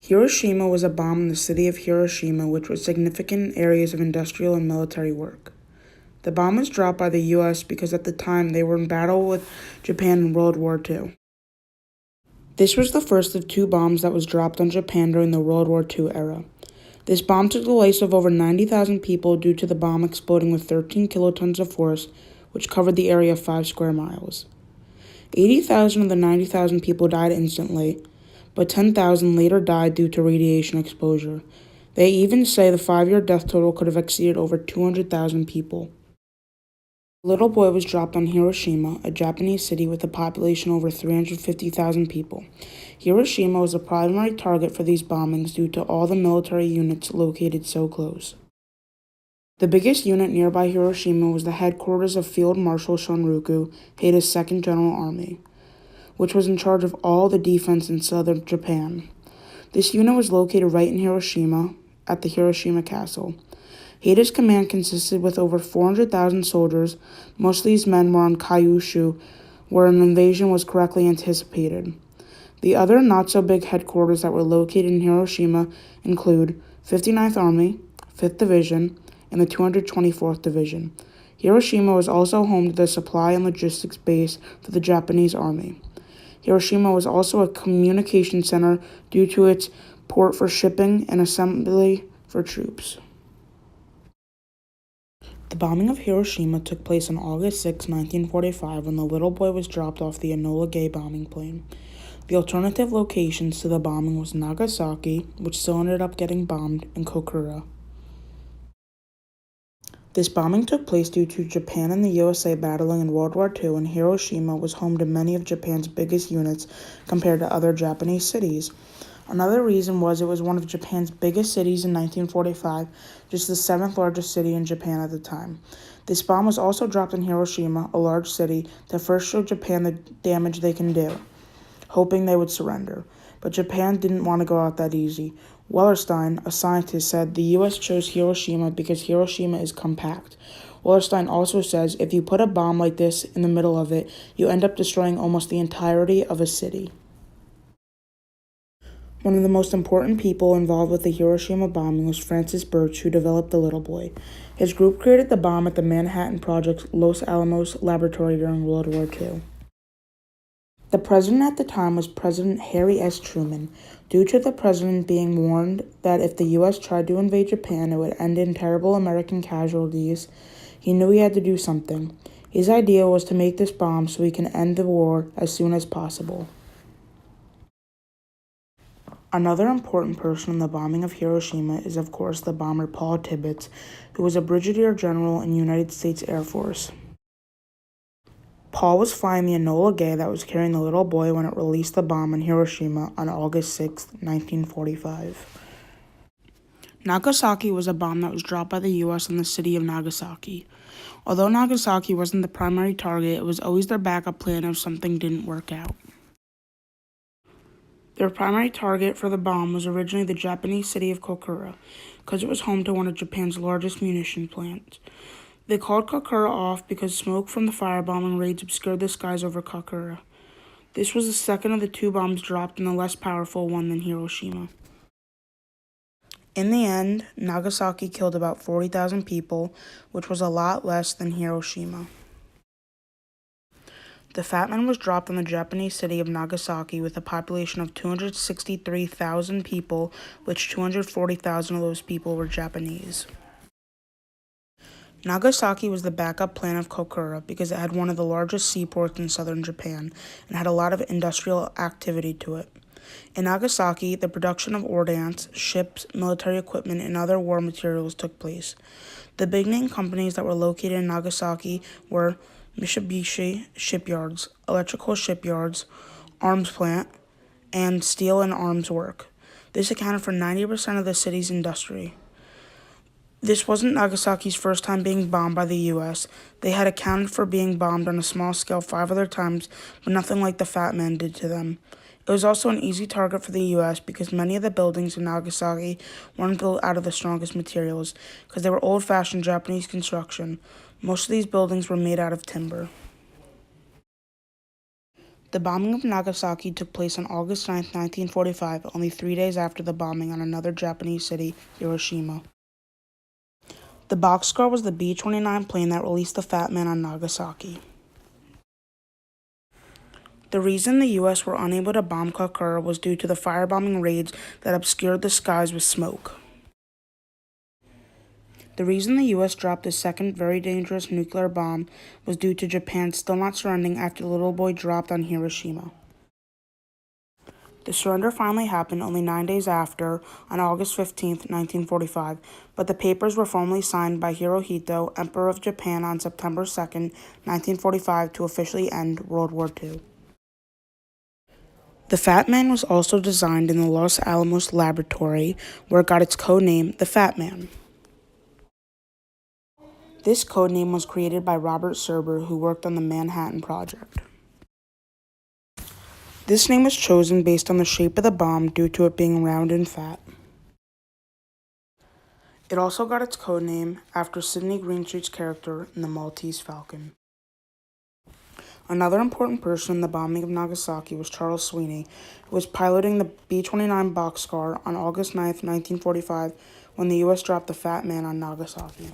Hiroshima was a bomb in the city of Hiroshima, which was significant areas of industrial and military work. The bomb was dropped by the U.S. because at the time they were in battle with Japan in World War II. This was the first of two bombs that was dropped on Japan during the World War II era. This bomb took the lives of over 90,000 people due to the bomb exploding with 13 kilotons of force, which covered the area of 5 square miles. 80,000 of the 90,000 people died instantly, but 10,000 later died due to radiation exposure. They even say the 5-year death total could have exceeded over 200,000 people. A little boy was dropped on Hiroshima, a Japanese city with a population of over 350,000 people. Hiroshima was a primary target for these bombings due to all the military units located so close. The biggest unit nearby Hiroshima was the headquarters of Field Marshal Shunroku, Haita's 2nd General Army, which was in charge of all the defense in southern Japan. This unit was located right in Hiroshima, at the Hiroshima Castle. Haita's command consisted with over 400,000 soldiers. Most of these men were on Kyushu, where an invasion was correctly anticipated. The other not-so-big headquarters that were located in Hiroshima include 59th Army, 5th Division, and the 224th Division. Hiroshima was also home to the supply and logistics base for the Japanese Army. Hiroshima was also a communication center due to its port for shipping and assembly for troops. The bombing of Hiroshima took place on August 6, 1945, when the little boy was dropped off the Enola Gay bombing plane. The alternative locations to the bombing was Nagasaki, which still ended up getting bombed, and Kokura. This bombing took place due to Japan and the USA battling in World War II, and Hiroshima was home to many of Japan's biggest units compared to other Japanese cities. Another reason was it was one of Japan's biggest cities in 1945, just the 7th largest city in Japan at the time. This bomb was also dropped in Hiroshima, a large city, to first show Japan the damage they can do, hoping they would surrender. But Japan didn't want to go out that easy. Wellerstein, a scientist, said the U.S. chose Hiroshima because Hiroshima is compact. Wellerstein also says if you put a bomb like this in the middle of it, you end up destroying almost the entirety of a city. One of the most important people involved with the Hiroshima bombing was Francis Birch, who developed the little boy. His group created the bomb at the Manhattan Project's Los Alamos laboratory during World War II. The president at the time was President Harry S. Truman. Due to the president being warned that if the U.S. tried to invade Japan, it would end in terrible American casualties, he knew he had to do something. His idea was to make this bomb so he can end the war as soon as possible. Another important person in the bombing of Hiroshima is, of course, the bomber Paul Tibbets, who was a brigadier general in the United States Air Force. Paul was flying the Enola Gay that was carrying the little boy when it released the bomb in Hiroshima on August 6, 1945. Nagasaki was a bomb that was dropped by the U.S. on the city of Nagasaki. Although Nagasaki wasn't the primary target, it was always their backup plan if something didn't work out. Their primary target for the bomb was originally the Japanese city of Kokura, because it was home to one of Japan's largest munition plants. They called Kokura off because smoke from the firebombing raids obscured the skies over Kokura. This was the second of the two bombs dropped and the less powerful one than Hiroshima. In the end, Nagasaki killed about 40,000 people, which was a lot less than Hiroshima. The Fat Man was dropped on the Japanese city of Nagasaki with a population of 263,000 people, which 240,000 of those people were Japanese. Nagasaki was the backup plan of Kokura because it had one of the largest seaports in southern Japan and had a lot of industrial activity to it. In Nagasaki, the production of ordnance, ships, military equipment, and other war materials took place. The big-name companies that were located in Nagasaki were Mitsubishi shipyards, electrical shipyards, arms plant, and steel and arms work. This accounted for 90% of the city's industry. This wasn't Nagasaki's first time being bombed by the U.S. They had accounted for being bombed on a small scale 5 other times, but nothing like the Fat Man did to them. It was also an easy target for the U.S. because many of the buildings in Nagasaki weren't built out of the strongest materials, because they were old-fashioned Japanese construction. Most of these buildings were made out of timber. The bombing of Nagasaki took place on August 9, 1945, only 3 days after the bombing on another Japanese city, Hiroshima. The boxcar was the B-29 plane that released the Fat Man on Nagasaki. The reason the U.S. were unable to bomb Kokura was due to the firebombing raids that obscured the skies with smoke. The reason the U.S. dropped this second very dangerous nuclear bomb was due to Japan still not surrendering after the little boy dropped on Hiroshima. The surrender finally happened only 9 days after, on August 15, 1945, but the papers were formally signed by Hirohito, Emperor of Japan, on September 2, 1945, to officially end World War II. The Fat Man was also designed in the Los Alamos laboratory, where it got its code name, the Fat Man. This codename was created by Robert Serber, who worked on the Manhattan Project. This name was chosen based on the shape of the bomb due to it being round and fat. It also got its codename after Sidney Greenstreet's character in The Maltese Falcon. Another important person in the bombing of Nagasaki was Charles Sweeney, who was piloting the B-29 boxcar on August 9, 1945, when the U.S. dropped the Fat Man on Nagasaki.